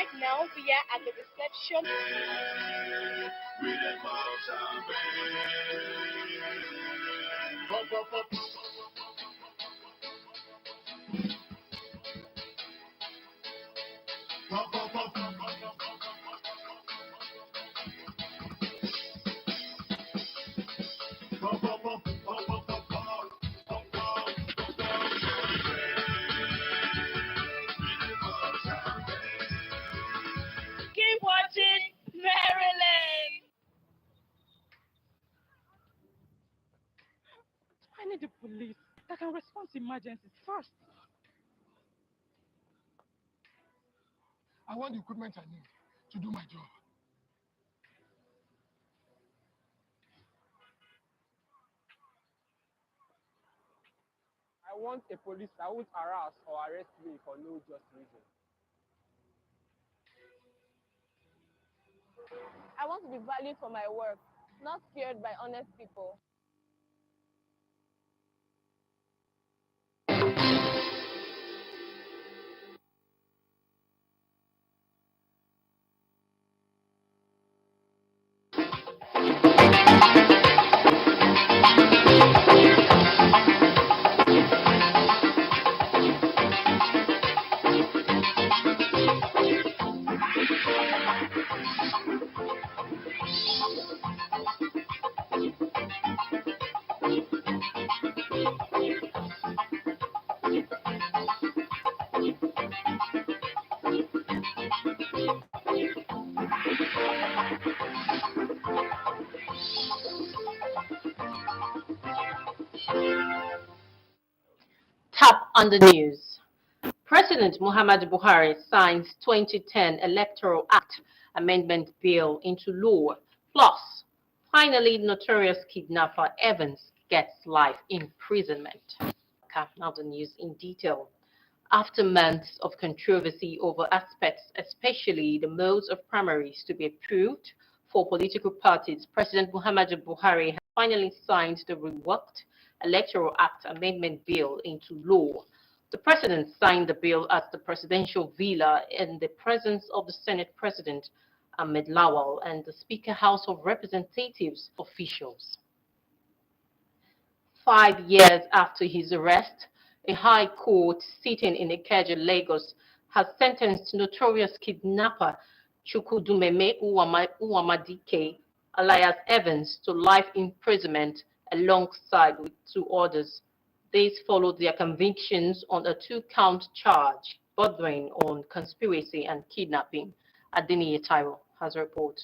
right now we are at the reception. Keep watching Maryland. I need the police that can respond to emergencies first. I want the equipment I need to do my job. I want a police that won't harass or arrest me for no just reason. I want to be valued for my work, not scared by honest people. Top on the news. President Muhammadu Buhari signs 2010 Electoral Act Amendment Bill into law. Plus, finally, notorious kidnapper Evans gets life imprisonment. Now the news in detail. After months of controversy over aspects, especially the modes of primaries to be approved for political parties, President Muhammadu Buhari has finally signed the reworked Electoral Act Amendment Bill into law. The president signed the bill at the presidential villa in the presence of the Senate President Ahmed Lawal and the Speaker House of Representatives officials. 5 years after his arrest, a high court sitting in Ikeja, Lagos, has sentenced notorious kidnapper Chukwudumeme Uwamadike, alias Evans, to life imprisonment alongside with 2 others. These followed their convictions on a 2-count charge bordering on conspiracy and kidnapping. Adeniyi Taiwo has a report.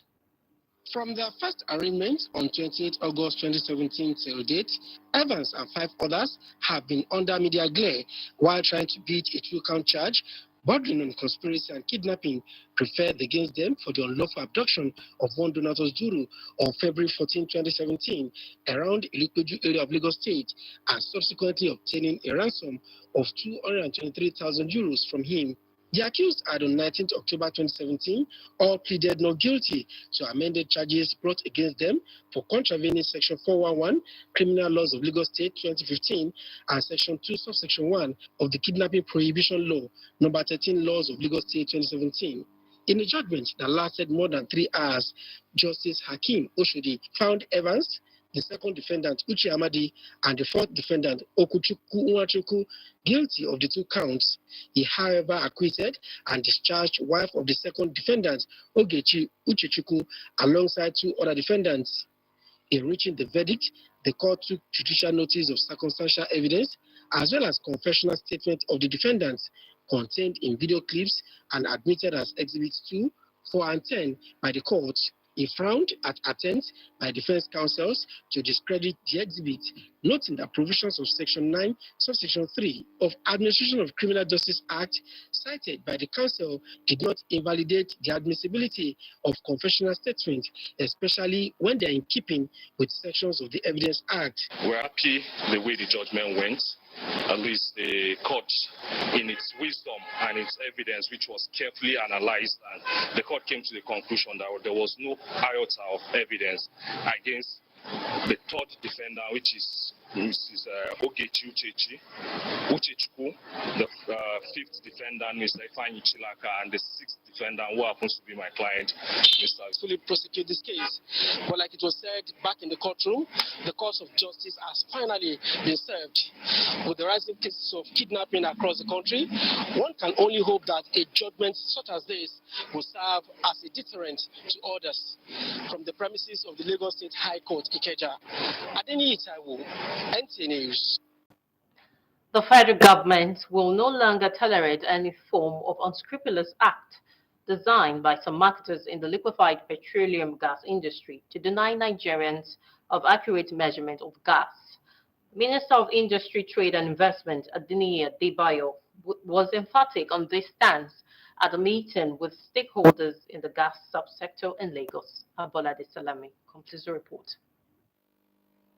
From their first arraignment on 28 August 2017 till date, Evans and 5 others have been under media glare while trying to beat a 2-count charge bordering on conspiracy and kidnapping preferred against them for the unlawful abduction of one Donatus Duru on February 14, 2017 around Ilupeju area of Lagos State and subsequently obtaining a ransom of 223,000 euros from him. The accused had on 19th October 2017 all pleaded not guilty to amended charges brought against them for contravening Section 411 Criminal Laws of Lagos State 2015 and Section 2 subsection 1 of the Kidnapping Prohibition Law number 13 Laws of Lagos State 2017. In a judgment that lasted more than 3 hours, Justice Hakeem Oshodi found Evans, the second defendant Uche Amadi, and the fourth defendant Okuchukwu Nwachukwu guilty of the 2 counts. He, however, acquitted and discharged wife of the second defendant Ogechi Uchechukwu alongside 2 other defendants. In reaching the verdict, the court took judicial notice of circumstantial evidence as well as confessional statements of the defendants contained in video clips and admitted as exhibits 2, 4, and 10 by the court. He frowned at attempts by defense counsels to discredit the exhibit, noting that provisions of Section 9, subsection 3 of Administration of Criminal Justice Act cited by the counsel did not invalidate the admissibility of confessional statements, especially when they are in keeping with sections of the Evidence Act. We're happy the way the judgment went. At least the court, in its wisdom and its evidence, which was carefully analyzed, and the court came to the conclusion that there was no iota of evidence against the third defendant, which is Mrs. Ogechi Uchechukwu, the fifth defendant, Mr. Ifeanyi Chilaka, and the sixth defendant, who happens to be my client, Mr. Fully prosecute this case. But like it was said back in the courtroom, the course of justice has finally been served. With the rising cases of kidnapping across the country, one can only hope that a judgment such as this will serve as a deterrent to others. From the premises of the Lagos State High Court, Ikeja, Adeniyi Taiwo, NTA News. The federal government will no longer tolerate any form of unscrupulous act designed by some marketers in the liquefied petroleum gas industry to deny Nigerians of accurate measurement of gas. Minister of Industry, Trade and Investment, Adeniyi Adebayo, was emphatic on this stance at a meeting with stakeholders in the gas subsector in Lagos. Abolade Salami completes the report.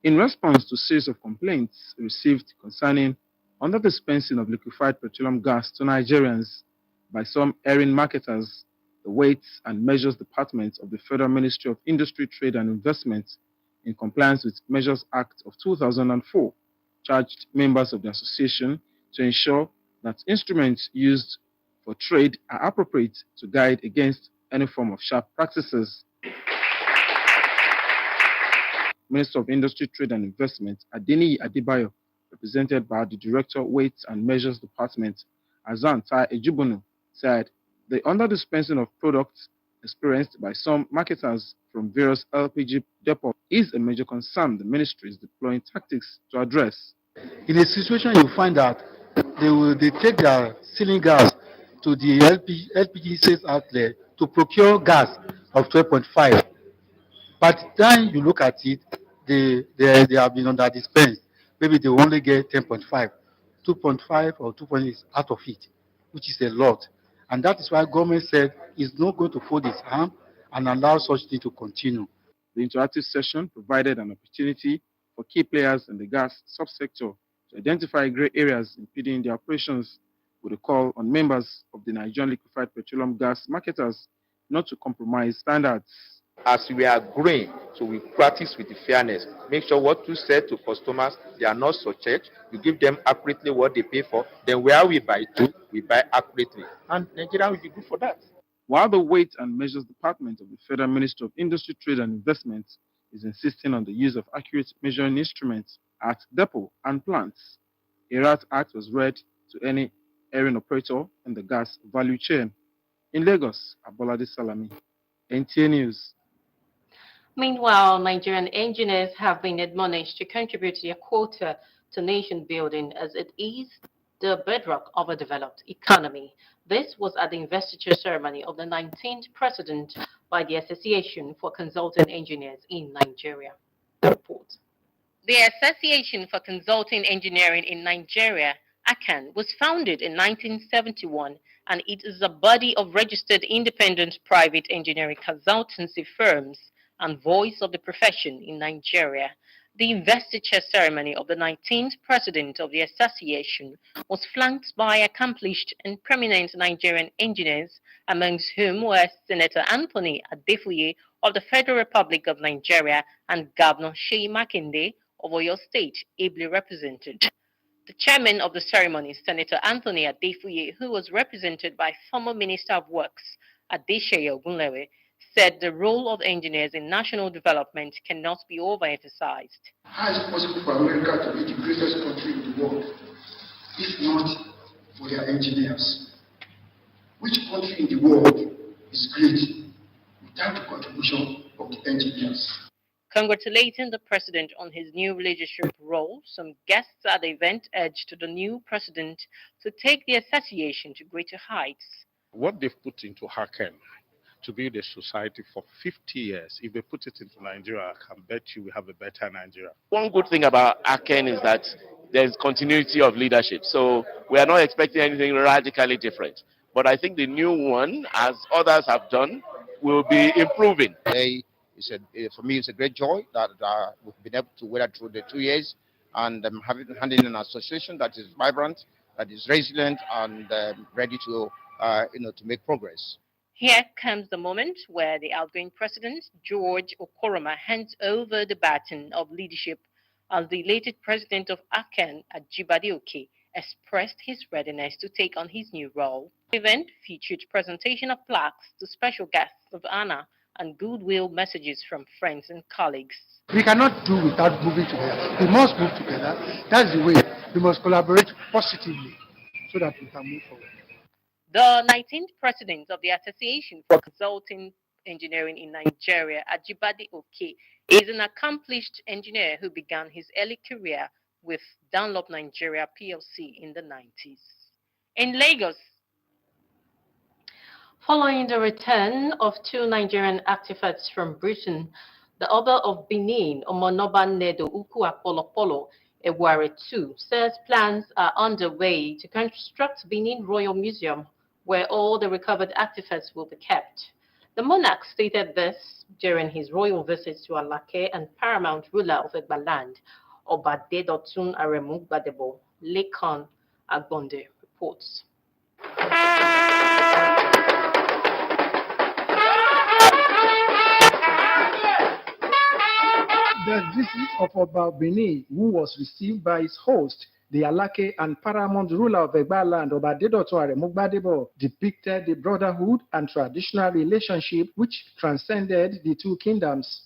In response to a series of complaints received concerning under-dispensing of liquefied petroleum gas to Nigerians by some erring marketers, the Weights and Measures Department of the Federal Ministry of Industry, Trade and Investment, in compliance with Measures Act of 2004, charged members of the association to ensure that instruments used for trade are appropriate to guide against any form of sharp practices. Minister of Industry, Trade and Investment, Adeniyi Adebayo, represented by the Director, Weights and Measures Department, Azan Tai Ejubunu, said the under-dispensing of products experienced by some marketers from various LPG depots is a major concern the ministry is deploying tactics to address. In a situation you find that they take their ceiling gas to the LPG sales outlet to procure gas of 12.5. By the time you look at it, they have been under dispensed. Maybe they only get 10.5, 2.5 or 2.8 is out of it, which is a lot. And that is why government said it's not going to fold its arm and allow such thing to continue. The interactive session provided an opportunity for key players in the gas subsector to identify gray areas impeding their operations, with a call on members of the Nigerian liquefied petroleum gas marketers not to compromise standards. As we are growing, so we practice with the fairness. Make sure what you said to customers, they are not subject. You give them accurately what they pay for. Then where we buy to, we buy accurately. And Nigeria will be good for that. While the Weights and Measures Department of the Federal Ministry of Industry, Trade and Investment is insisting on the use of accurate measuring instruments at depot and plants, a RAT Act was read to any erring operator in the gas value chain. In Lagos, Abolade Salami, NTA News. Meanwhile, Nigerian engineers have been admonished to contribute their quota to nation building, as it is the bedrock of a developed economy. This was at the investiture ceremony of the 19th president by the Association for Consulting Engineers in Nigeria. The report. The Association for Consulting Engineering in Nigeria, ACAN, was founded in 1971, and it is a body of registered independent private engineering consultancy firms and voice of the profession in Nigeria. The investiture ceremony of the 19th president of the association was flanked by accomplished and prominent Nigerian engineers, amongst whom were Senator Anthony Adefuye of the Federal Republic of Nigeria and Governor Seyi Makinde of Oyo State, ably represented. The chairman of the ceremony, Senator Anthony Adefuye, who was represented by former Minister of Works, Adeseye Ogunlewe, said the role of engineers in national development cannot be overemphasized. How is it possible for America to be the greatest country in the world if not for their engineers? Which country in the world is great without the contribution of the engineers? Congratulating the president on his new leadership role, some guests at the event urged the new president to take the association to greater heights. What they've put into ACAN to build a society for 50 years, if they put it into Nigeria, I can bet you we have a better Nigeria. One good thing about ACAN is that there's continuity of leadership. So we are not expecting anything radically different. But I think the new one, as others have done, will be improving. For me, it's a great joy that we've been able to weather through the 2 years, and handling an association that is vibrant, that is resilient, and ready to make progress. Here comes the moment where the outgoing president, George Okoroma, hands over the baton of leadership as the elated president of ACAN, Ajibade Oke, expressed his readiness to take on his new role. The event featured presentation of plaques to special guests of honor and goodwill messages from friends and colleagues. We cannot do without moving together. We must move together. That's the way. We must collaborate positively so that we can move forward. The 19th president of the Association for Consulting Engineering in Nigeria, Ajibade Oke, is an accomplished engineer who began his early career with Dunlop Nigeria PLC in the 90s. In Lagos, following the return of 2 Nigerian activists from Britain, the Oba of Benin, Omonoba Nedo Uku Apolopolo Eware II, says plans are underway to construct Benin Royal Museum, where all the recovered artifacts will be kept. The monarch stated this during his royal visit to Alake and paramount ruler of Egbaland, Oba Dedotun Aremu Gbadebo. Lekan Agbonde reports. The visit of Oba Benin, who was received by his host, the Alake and paramount ruler of Egbaland, Oba Dedotun Aremu Gbadebo, depicted the brotherhood and traditional relationship which transcended the two kingdoms.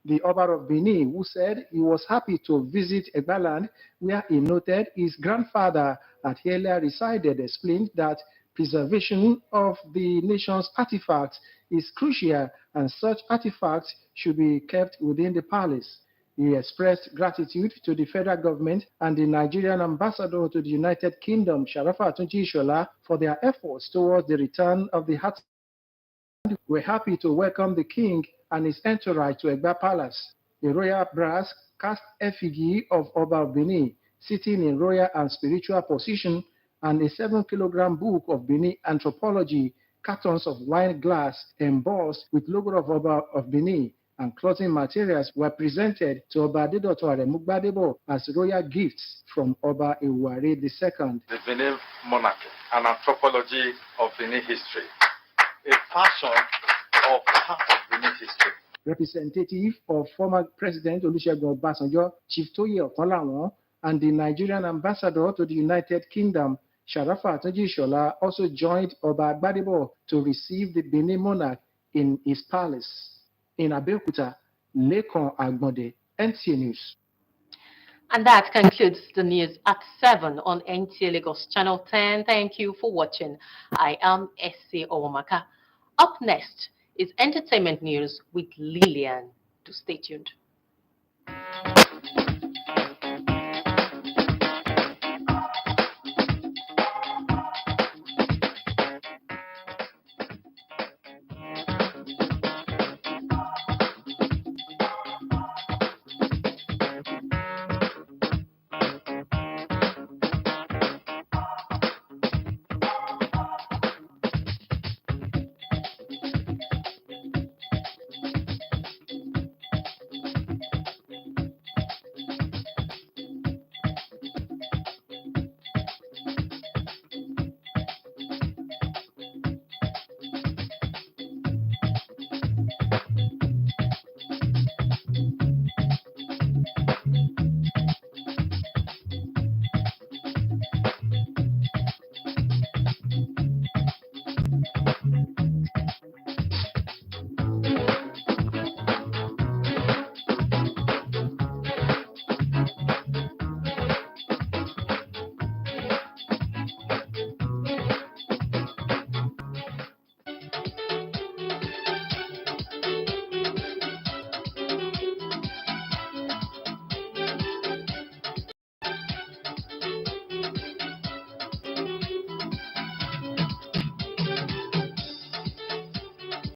The Oba of Benin, who said he was happy to visit Egbaland, where he noted his grandfather had earlier resided, explained that preservation of the nation's artifacts is crucial and such artifacts should be kept within the palace. He expressed gratitude to the federal government and the Nigerian ambassador to the United Kingdom, Sharafa Atunji Ishola, for their efforts towards the return of the artifacts. We're happy to welcome the king and his entourage to Egba Palace. The royal brass cast effigy of Oba of Benin, sitting in royal and spiritual position, and a 7-kilogram book of Benin anthropology, cartons of wine glass embossed with logo of Oba of Benin, and clothing materials were presented to Oba Dedotun Aremu Gbadebo as royal gifts from Oba Eware II. The Benin monarchy and anthropology of Benin history, a passion of part of Benin history. Representative of former President Olusegun Obasanjo, Chief Toye Okonlawon, and the Nigerian ambassador to the United Kingdom, Sharafa Atunji Ishola, also joined Oba Gbadebo to receive the Benin monarch in his palace. In Abeokuta, Lekan Agbonde, NTA News. And that concludes the news at 7 on NTA Lagos Channel 10. Thank you for watching. I am S.C. Owomaka. Up next is entertainment news with Lillian. To stay tuned.